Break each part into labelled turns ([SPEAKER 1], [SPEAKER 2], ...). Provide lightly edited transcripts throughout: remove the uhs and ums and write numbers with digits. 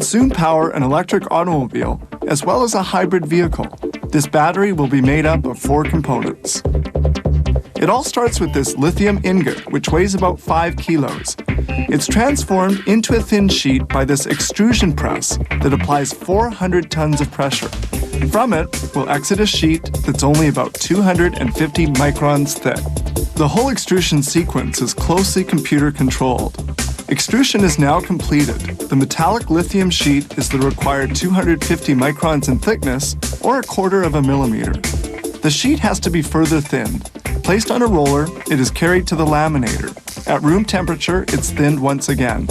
[SPEAKER 1] soon power an electric automobile as well as a hybrid vehicle. This battery will be made up of 4 components. It all starts with this lithium ingot, which weighs about 5 kilos. It's transformed into a thin sheet by this extrusion press that applies 400 tons of pressure. From it will exit a sheet that's only about 250 microns thick. The whole extrusion sequence is closely computer controlled. Extrusion is now completed. The metallic lithium sheet is the required 250 microns in thickness, or 1/4 of a millimeter. The sheet has to be further thinned. Placed on a roller, it is carried to the laminator. At room temperature, it's thinned once again.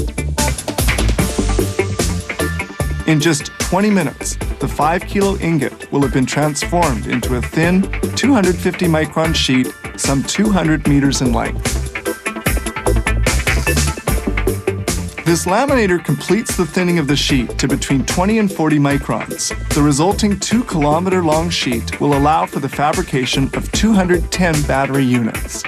[SPEAKER 1] In just 20 minutes, the 5-kilo ingot will have been transformed into a thin, 250 micron sheet, some 200 meters in length. This laminator completes the thinning of the sheet to between 20 and 40 microns. The resulting 2-kilometer-long sheet will allow for the fabrication of 210 battery units.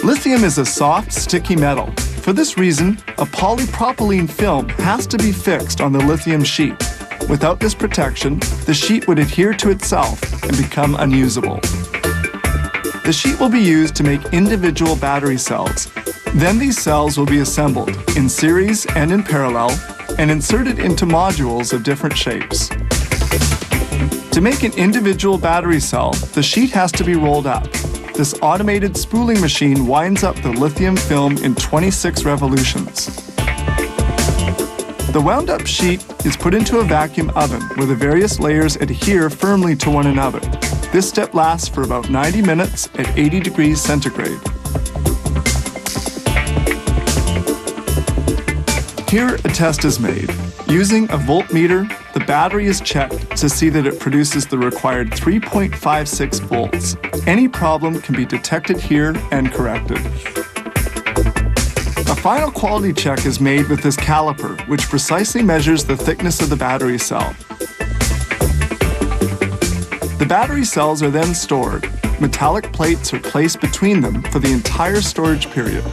[SPEAKER 1] Lithium is a soft, sticky metal. For this reason, a polypropylene film has to be fixed on the lithium sheet. Without this protection, the sheet would adhere to itself and become unusable. The sheet will be used to make individual battery cells. Then these cells will be assembled in series and in parallel and inserted into modules of different shapes. To make an individual battery cell, the sheet has to be rolled up. This automated spooling machine winds up the lithium film in 26 revolutions. The wound-up sheet is put into a vacuum oven where the various layers adhere firmly to one another. This step lasts for about 90 minutes at 80 degrees centigrade. Here, a test is made. Using a voltmeter, the battery is checked to see that it produces the required 3.56 volts. Any problem can be detected here and corrected. A final quality check is made with this caliper, which precisely measures the thickness of the battery cell. The battery cells are then stored. Metallic plates are placed between them for the entire storage period.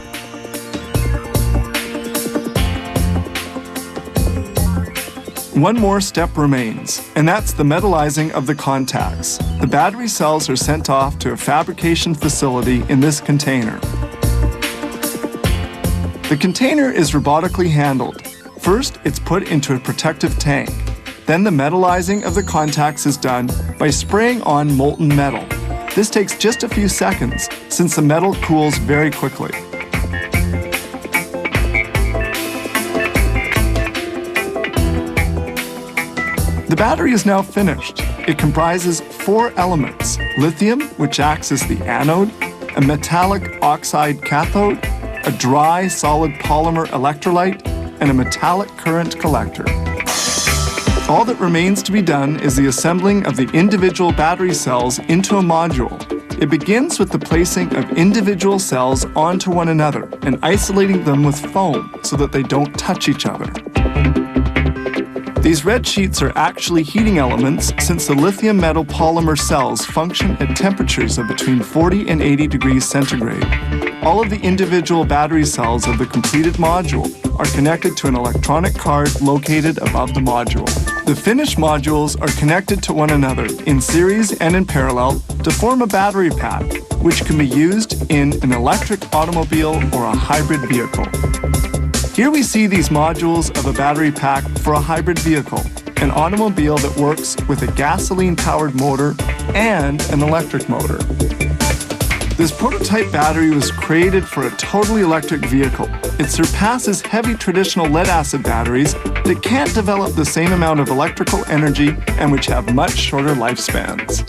[SPEAKER 1] One more step remains, and that's the metallizing of the contacts. The battery cells are sent off to a fabrication facility in this container. The container is robotically handled. First, it's put into a protective tank. Then the metallizing of the contacts is done by spraying on molten metal. This takes just a few seconds, since the metal cools very quickly. The battery is now finished. It comprises 4 elements: lithium, which acts as the anode, a metallic oxide cathode, a dry solid polymer electrolyte, and a metallic current collector. All that remains to be done is the assembling of the individual battery cells into a module. It begins with the placing of individual cells onto one another and isolating them with foam so that they don't touch each other. These red sheets are actually heating elements, since the lithium metal polymer cells function at temperatures of between 40 and 80 degrees centigrade. All of the individual battery cells of the completed module are connected to an electronic card located above the module. The finished modules are connected to one another in series and in parallel to form a battery pack, which can be used in an electric automobile or a hybrid vehicle. Here we see these modules of a battery pack for a hybrid vehicle, an automobile that works with a gasoline-powered motor and an electric motor. This prototype battery was created for a totally electric vehicle. It surpasses heavy traditional lead-acid batteries that can't develop the same amount of electrical energy and which have much shorter lifespans.